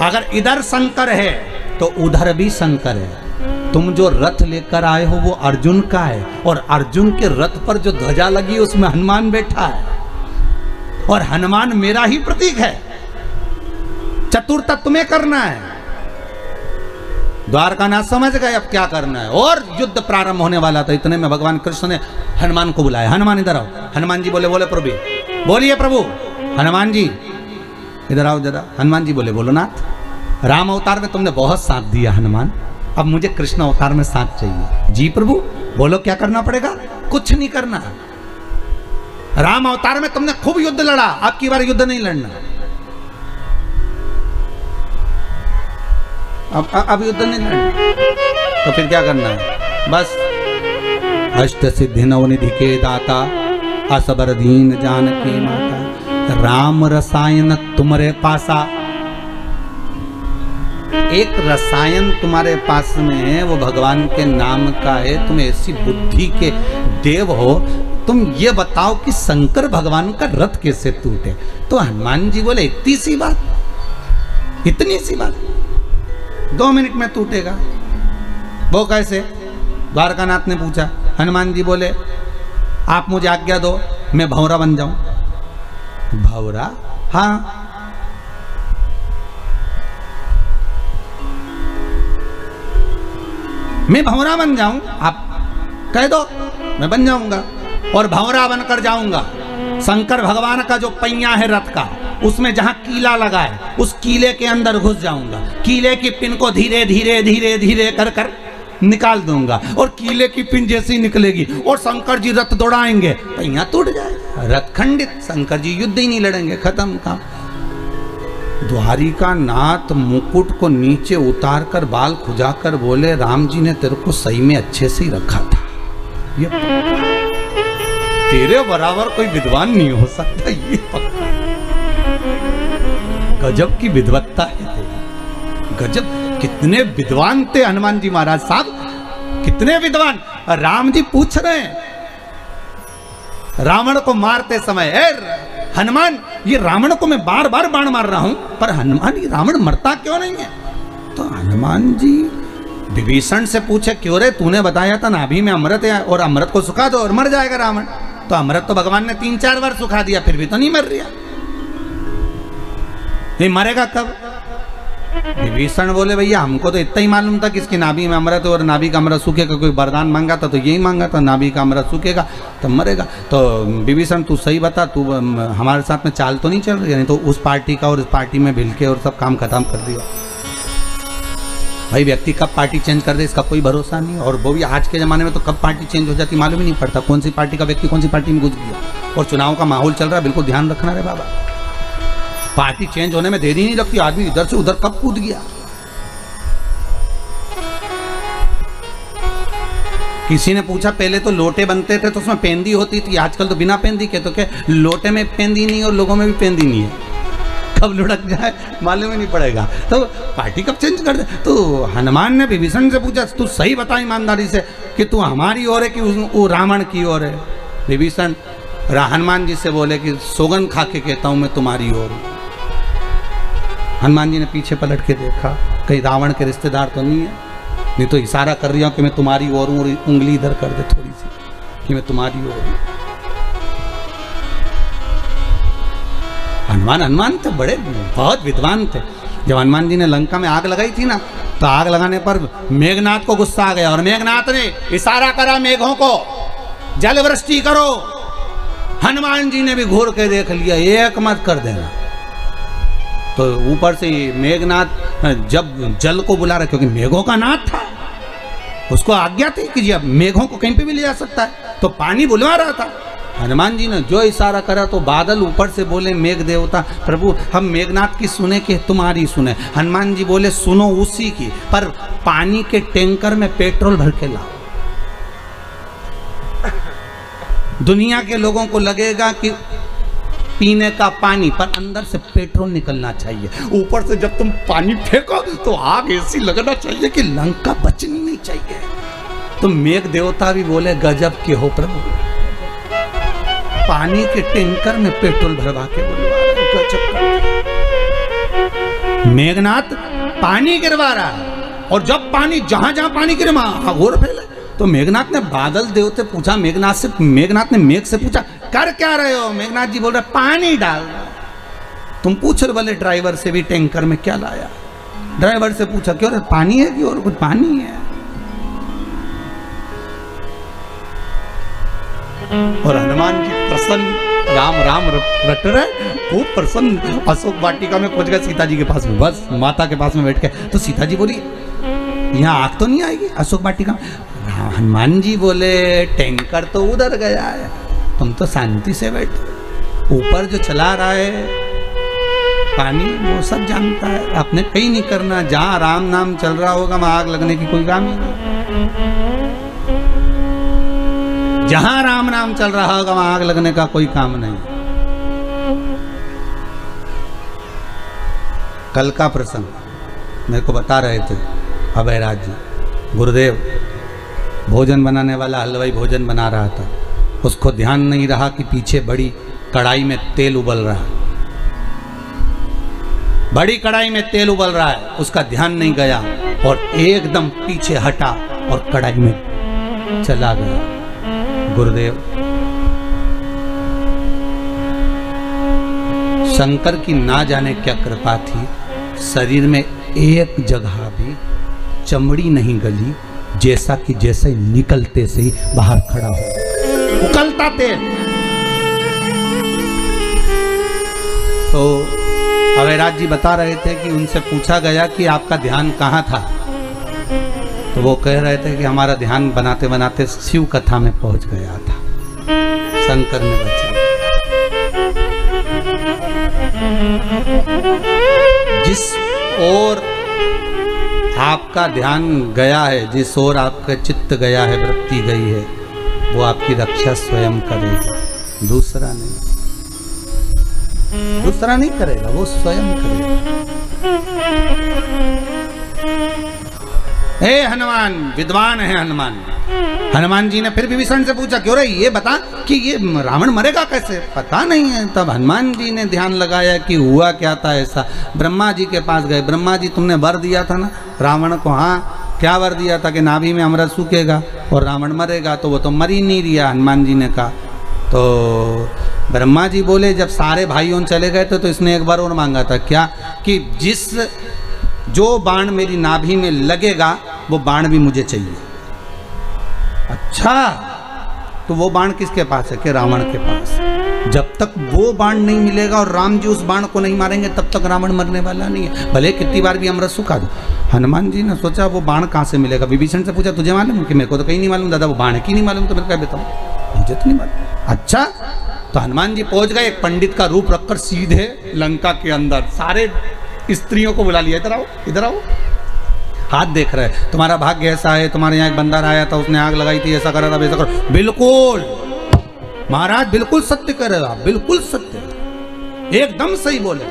अगर इधर शंकर है तो उधर भी शंकर है। तुम जो रथ लेकर आए हो वो अर्जुन का है, और अर्जुन के रथ पर जो ध्वजा लगी है उसमें हनुमान बैठा है, और हनुमान मेरा ही प्रतीक है। चतुरता तुम्हें करना है। द्वारकानाथ समझ गए अब क्या करना है, और युद्ध प्रारंभ होने वाला था। इतने में भगवान कृष्ण ने हनुमान को बुलाया, हनुमान इधर आओ। हनुमान जी बोले प्रभु, बोलिए प्रभु। हनुमान जी इधर आओ जरा। हनुमान जी बोले नाथ, राम अवतार में तुमने बहुत साथ दिया हनुमान, अब मुझे कृष्ण अवतार में साथ चाहिए। जी प्रभु बोलो क्या करना पड़ेगा। कुछ नहीं करना, राम अवतार में तुमने खूब युद्ध लड़ा, अब की बार युद्ध नहीं लड़ना। अब युद्ध नहीं लड़ना तो फिर क्या करना है, बस अष्ट सिद्धि नवनिधि के दाता, असबर दीन जानकी माता, राम रसायन तुम्हारे पासा। एक रसायन तुम्हारे पास में है वो भगवान के नाम का है, तुम ऐसी बुद्धि के देव हो, तुम ये बताओ कि शंकर भगवान का रथ कैसे टूटे। तो हनुमान जी बोले इतनी सी बात, इतनी सी बात 2 मिनट में टूटेगा। वो कैसे, द्वारकानाथ ने पूछा। हनुमान जी बोले आप मुझे आज्ञा दो मैं भंवरा बन जाऊं। भंवरा? हाँ। मैं भंवरा बन जाऊं, आप कह दो मैं बन जाऊंगा, और भंवरा बनकर जाऊंगा। शंकर भगवान का जो पहिया है रथ का, उसमें जहां कीला लगा है उस कीले के अंदर घुस जाऊंगा, कीले की पिन को धीरे धीरे धीरे धीरे कर कर निकाल दूंगा, और कीले की पिन जैसी निकलेगी और शंकर जी रथ दौड़ाएंगे, पहिया टूट जाएगा, रथ खंडित, शंकर जी युद्ध ही नहीं लड़ेंगे, खत्म काम। द्वारिका नाथ मुकुट को नीचे उतार कर बाल खुजाकर बोले राम जी ने तेरे को सही में अच्छे से ही रखा था, ये तेरे बराबर कोई विद्वान नहीं हो सकता, ये पक्का। गजब की विद्वत्ता है तेरी, गजब। कितने विद्वान थे हनुमान जी महाराज साहब, कितने विद्वान। राम जी पूछ रहे हैं रावण को मारते समय, हनुमान ये रावण को मैं बार बार बाण मार रहा हूं पर हनुमान ये रावण मरता क्यों नहीं है। तो हनुमान जी विभीषण से पूछे, क्यों रे, तूने बताया था नाभि में अमृत है और अमृत को सुखा दो और मर जाएगा रावण। तो अमृत तो भगवान ने 3-4 बार सुखा दिया, फिर भी तो नहीं मर रहा, ये मरेगा कब? विभीषण बोले, भैया हमको तो इतना ही मालूम था कि इसकी नाभि में अमृत और नाभि का अमृत सूखेगा, कोई वरदान मांगा था तो यही मांगा था, नाभि का अमृत सूखेगा तब मरेगा। तो विभीषण तू सही बता, तू हमारे साथ में चाल तो नहीं चल रही है? नहीं तो उस पार्टी का और इस पार्टी में भिल के और सब काम खत्म कर दिया। भाई व्यक्ति कब पार्टी चेंज कर दे इसका कोई भरोसा नहीं, और वो भी आज के ज़माने में तो कब पार्टी चेंज हो जाती मालूम ही नहीं पड़ता, कौन सी पार्टी का व्यक्ति कौन सी पार्टी में घुस गया। और चुनाव का माहौल चल रहा है, बिल्कुल ध्यान रखना रे बाबा, पार्टी चेंज होने में देरी नहीं लगती, आदमी इधर से उधर कब कूद गया। किसी ने पूछा पहले तो लोटे बनते थे तो उसमें पेंदी होती थी, आजकल तो बिना पेंदी के, तो क्या लोटे में पेंदी नहीं और लोगों में भी पेंदी नहीं है, कब लुढ़क जाए मालूम ही नहीं पड़ेगा। तो पार्टी कब चेंज कर दे? तो हनुमान ने विभीषण से पूछा, तू सही बता ईमानदारी से कि तू हमारी ओर है कि वो रावण की ओर है? विभीषण हनुमान जी से बोले कि सौगंध खा के कहता हूँ मैं तुम्हारी ओर हूँ। हनुमान जी ने पीछे पलट के देखा, कहीं रावण के रिश्तेदार तो नहीं है, नहीं तो इशारा कर रही हूँ कि मैं तुम्हारी ओर हूँ, और उंगली इधर कर दे थोड़ी सी कि मैं तुम्हारी ओर हूँ। हनुमान थे बड़े, बहुत विद्वान थे। जब हनुमान जी ने लंका में आग लगाई थी ना, तो आग लगाने पर मेघनाथ को गुस्सा आ गया और मेघनाथ ने इशारा करा मेघों को, जल वृष्टि करो। हनुमान जी ने भी घूर के देख लिया, एक मत कर देना। तो ऊपर से मेघनाथ जब जल को बुला रहा, क्योंकि मेघों का नाथ था, उसको आज्ञा थी कि अब मेघों को कहीं पे भी ले जा सकता है, तो पानी बुलवा रहा था। हनुमान जी ने जो इशारा करा तो बादल ऊपर से बोले, मेघ देवता प्रभु हम मेघनाथ की सुने कि तुम्हारी सुने? हनुमान जी बोले, सुनो उसी की, पर पानी के टैंकर में पेट्रोल भर के लाओ। दुनिया के लोगों को लगेगा कि पीने का पानी, पर अंदर से पेट्रोल निकलना चाहिए। ऊपर से जब तुम पानी फेंको तो आग ऐसी लगना चाहिए कि लंका बचनी नहीं चाहिए। तो मेघ देवता भी बोले, गजब के हो प्रभु, पानी के टैंकर में पेट्रोल भरवा के मेघनाथ पानी गिरवा रहा है, और जब पानी जहां जहां पानी गिरे वहां घोर फैले। तो मेघनाथ ने बादल देवते पूछा, मेघनाथ ने मेघ से पूछा, कर क्या रहे हो? मेघनाथ जी बोल रहे, पानी डाल रहा। तुम पूछ रहे बोले ड्राइवर से भी टैंकर में क्या लाया? ड्राइवर से पूछा, क्यों रे पानी है कि और कुछ? पानी है। और हनुमान जी प्रसन्न, राम राम रट रहे, खूब प्रसन्न। अशोक वाटिका में पहुंच गए सीता जी के पास में, बस माता के पास में बैठ के। तो सीता जी बोली, यहाँ आग तो नहीं आएगी अशोक वाटिका में? हनुमान जी बोले, टैंकर तो उधर गया है, तुम तो शांति से बैठो। ऊपर जो चला रहा है पानी वो सब जानता है, आपने कहीं नहीं करना। जहाँ राम नाम चल रहा होगा वहाँ आग लगने की कोई काम ही नहीं। जहां राम नाम चल रहा होगा वहां आग लगने का कोई काम नहीं। कल का प्रसंग मेरे को बता रहे थे अभयराज जी, गुरुदेव भोजन बनाने वाला हलवाई भोजन बना रहा था, उसको ध्यान नहीं रहा कि पीछे बड़ी कढ़ाई में तेल उबल रहा है, बड़ी कढ़ाई में तेल उबल रहा है, उसका ध्यान नहीं गया और एकदम पीछे हटा और कढ़ाई में चला गया। गुरुदेव शंकर की ना जाने क्या कृपा थी, शरीर में एक जगह भी चमड़ी नहीं गली, जैसा कि जैसे निकलते से ही बाहर खड़ा हो उकलता तेल। तो अभयराज जी बता रहे थे कि उनसे पूछा गया कि आपका ध्यान कहाँ था, तो वो कह रहे थे कि हमारा ध्यान बनाते बनाते शिव कथा में पहुंच गया था, शंकर ने बचा। जिस ओर आपका ध्यान गया है, जिस ओर आपका चित्त गया है, वृत्ति गई है, वो आपकी रक्षा स्वयं करेगा, दूसरा नहीं करेगा, वो स्वयं करेगा। हे हनुमान, विद्वान है हनुमान। हनुमान जी ने फिर विभीषण से पूछा, क्यों रे ये बता कि ये रावण मरेगा कैसे? पता नहीं है। तब हनुमान जी ने ध्यान लगाया कि हुआ क्या था ऐसा। ब्रह्मा जी के पास गए, ब्रह्मा जी तुमने वर दिया था ना रावण को? हाँ, क्या वर दिया था? कि नाभि में अमृत सूखेगा और रावण मरेगा। तो वो तो मर ही नहीं रिया, हनुमान जी ने कहा। तो ब्रह्मा जी बोले, जब सारे भाइयों चले गए थे तो इसने एक बार और मांगा था, क्या? कि जो बाण मेरी नाभि में लगेगा वो बाण भी मुझे चाहिए। अच्छा, तो वो बाण किसके पास है? कि रावण के पास। जब तक वो बाण नहीं मिलेगा और राम जी उस बाण को नहीं मारेंगे तब तक रावण मरने वाला नहीं है, भले कितनी बार भी अमृत सुखा दो। हनुमान जी ने सोचा वो बाण कहाँ से मिलेगा। विभीषण से पूछा, तुझे मालूम? कि मेरे को तो कहीं नहीं मालूम दादा, वो बाण की नहीं मालूम। तो मैं क्या बताऊँ, मुझे तो नहीं मालूम। अच्छा, तो हनुमान जी पहुंच गए, एक पंडित का रूप रखकर सीधे लंका के अंदर सारे स्त्रियों को बुला लिया, इधर आओ, इधर आओ। हाथ देख रहे, तुम्हारा भाग्य ऐसा है, तुम्हारे यहाँ एक बंदर आया था, उसने आग लगाई थी, ऐसा करा था, वैसा करो। बिल्कुल महाराज, बिल्कुल सत्य कर रहे हो आप, बिल्कुल सत्य, एकदम सही बोले।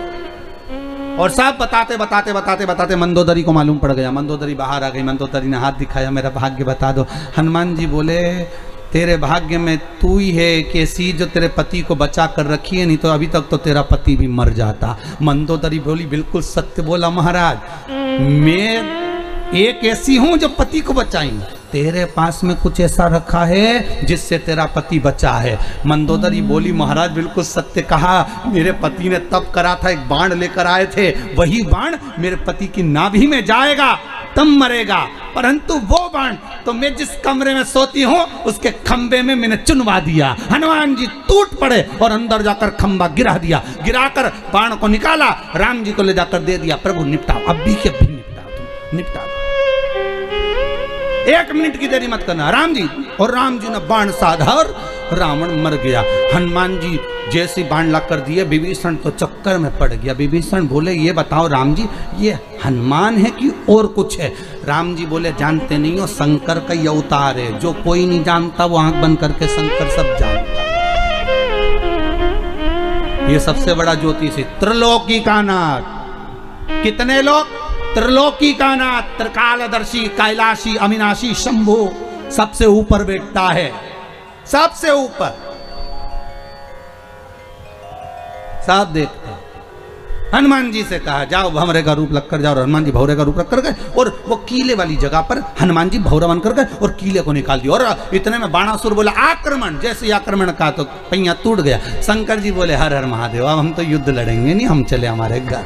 और सब बताते बताते बताते बताते मंदोदरी को मालूम पड़ गया। मंदोदरी बाहर आ गई, मंदोदरी ने हाथ दिखाया, मेरा भाग्य बता दो। हनुमान जी बोले, तेरे भाग्य में तू ही है कि ऐसी जो तेरे पति को बचा कर रखी है, नहीं तो अभी तक तो तेरा पति भी मर जाता। मंदोदरी बोली, बिल्कुल सत्य बोला महाराज, मैं एक ऐसी हूं जो पति को बचाई, तेरे पास में कुछ ऐसा रखा है जिससे तेरा पति बचा है। मंदोदरी बोली, महाराज बिल्कुल सत्य कहा, मेरे पति ने तप करा था, एक बाण लेकर आए थे, वही बाण मेरे पति की नाभि में जाएगा तब मरेगा, परंतु वो बाण तो मैं जिस कमरे में सोती हूँ उसके खंबे में मैंने चुनवा दिया। हनुमान जी टूट पड़े और अंदर जाकर खंबा गिरा दिया, गिराकर बाण को निकाला, राम जी को ले जाकर दे दिया, प्रभु निपटाओ, अभी के अभी निपटाओ, तुम निपटाओ, 1 मिनट की देरी मत करना राम जी। और राम जी ने बाण साधा और रावण मर गया। हनुमान जी जैसे बाण ला कर दिए, विभीषण तो चक्कर में पड़ गया। विभीषण बोले, ये बताओ राम जी, ये हनुमान है कि और कुछ है? राम जी बोले, जानते नहीं हो, शंकर का ये अवतार है, जो कोई नहीं जानता वो आंख बंद करके शंकर सब जानता। ये सबसे बड़ा ज्योतिषी, त्रिलोकी का नाथ। कितने लोग? त्रिलोकी का नाथ, त्रिकालदर्शी, कैलाशी, अविनाशी, शंभु, सबसे ऊपर बैठता है, सबसे ऊपर, सब देखता। हनुमान जी से कहा, जाओ भंवरे का रूप लगकर जाओ। हनुमान जी भंवरे का रूप रख कर गए और वो कीले वाली जगह पर हनुमान जी भंवरा बन कर गए और कीले को निकाल दिया। और इतने में बाणासुर बोला, आक्रमण। जैसे ही आक्रमण का तो पहिया टूट गया। शंकर जी बोले, हर हर महादेव, अब हम तो युद्ध लड़ेंगे नहीं, हम चले हमारे घर।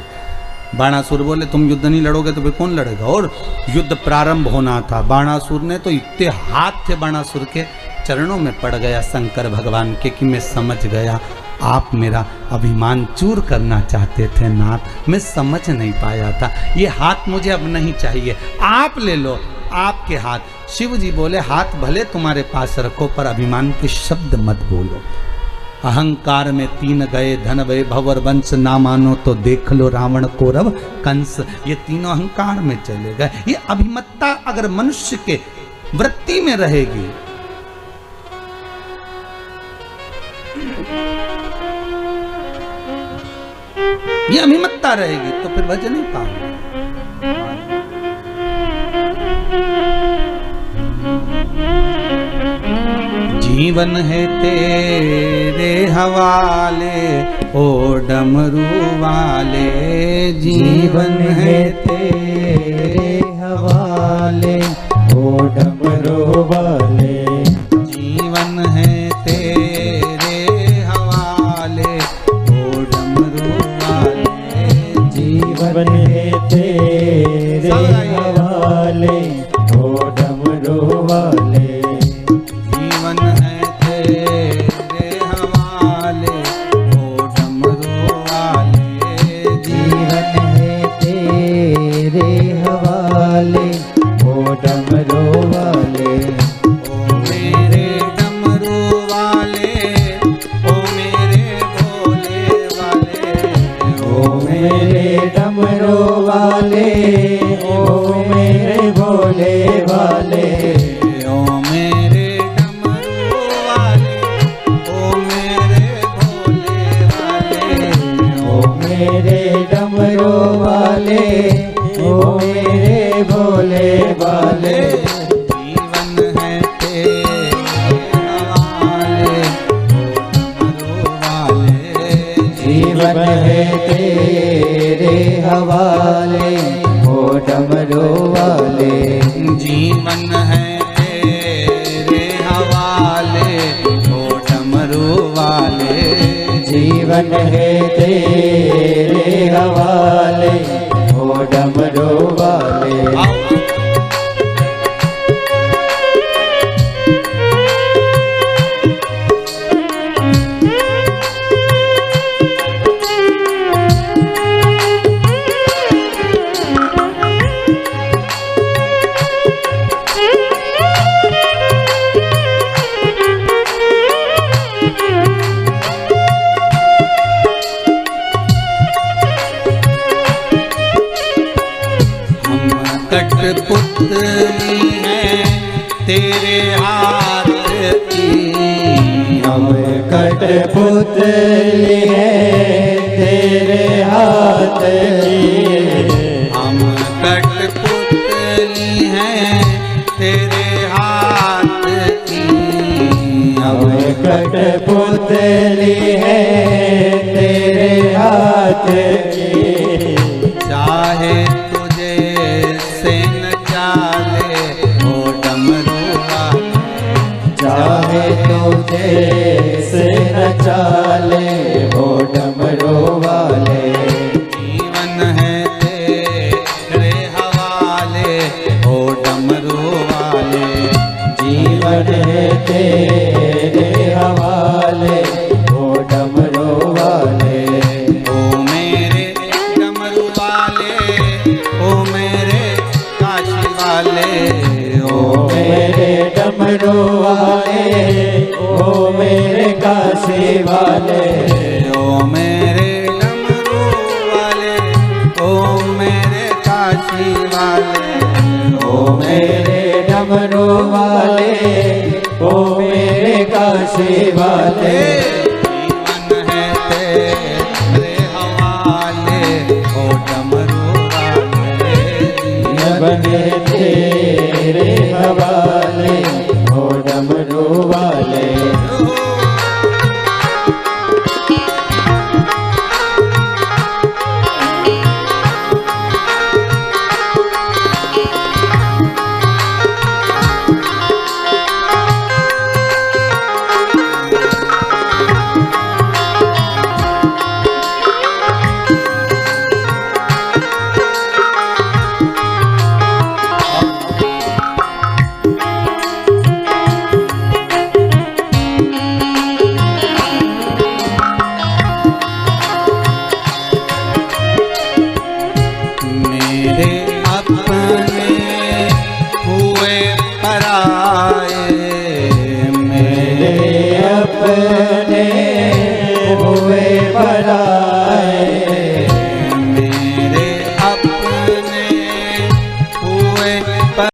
बाणासुर बोले, तुम युद्ध नहीं लड़ोगे तो फिर कौन लड़ेगा? और युद्ध प्रारंभ होना था। बाणासुर ने तो इतने हाथ थे बाणासुर के, चरणों में पड़ गया शंकर भगवान के कि मैं समझ गया, आप मेरा अभिमान चूर करना चाहते थे नाथ, मैं समझ नहीं पाया था, ये हाथ मुझे अब नहीं चाहिए, आप ले लो आपके हाथ। शिव जी बोले, हाथ भले तुम्हारे पास रखो पर अभिमान के शब्द मत बोलो। अहंकार में 3 गए, धन वै भवर वंश, ना मानो तो देख लो रावण कौरव कंस। ये तीनों अहंकार में चले गए। ये अभिमत्ता अगर मनुष्य के वृत्ति में रहेगी, ये अभिमत्ता रहेगी तो फिर भजन नहीं पाओगे। जीवन है तेरे हवाले ओ डमरू वाले, जीवन है तेरे हवाले ओ डमरू वाले, जीवन है तेरे हवाले ओ डमरू वाले, जीवन है तेरे हवाले ओ डमरू वाले, जीवन है तेरे हवाले ओ डमरू वाले, जीवन है तेरे हवाले ओ डमरू वाले। ओ मेरे डमरू वाले, ओ मेरे भोले वाले, ओ मेरे डमरू वाले, ओ मेरे भोले वाले, ओ मेरे डमरू वाले, ओ मेरे भोले वाले, ओ मेरे डमरू वाले, ओ मेरे भोले वाले। जीवन है तेरे हवाले ओ डमरू वाले, जीवन है तेरे हवाले ओ डमरू वाले। कठपुतली है तेरे हाथ की, हम कठपुतली है तेरे हाथ की, हम कठपुतली है तेरे हाथ की, हम कठपुतली है तेरे हाथ की। चाहे तुझे से न चाले ओ डमरू वाले, चाहे तुझे से न चाले ओ डमरू वाले। जीवन है तेरे हवाले ओ डमरू वाले, जीवन है तेरे हवाले ओ डमरू वाले। ओ मेरे डमरू वाले, ओ मेरे काशी वाले, ओ मेरे डमरू वाले ओ मेरे काशी वाले। ओ मेरे डमरू वाले, ओ मेरे काशी वाले, ओ मेरे डमरू वाले ओ मेरे काशी वाले। जीवन है तेरे हवाले ओ डमरू वाले, जीवन है तेरे हवाले ओ डमरू वाले। मेरे अपने हुए पराए, मेरे अपने हुए पराए,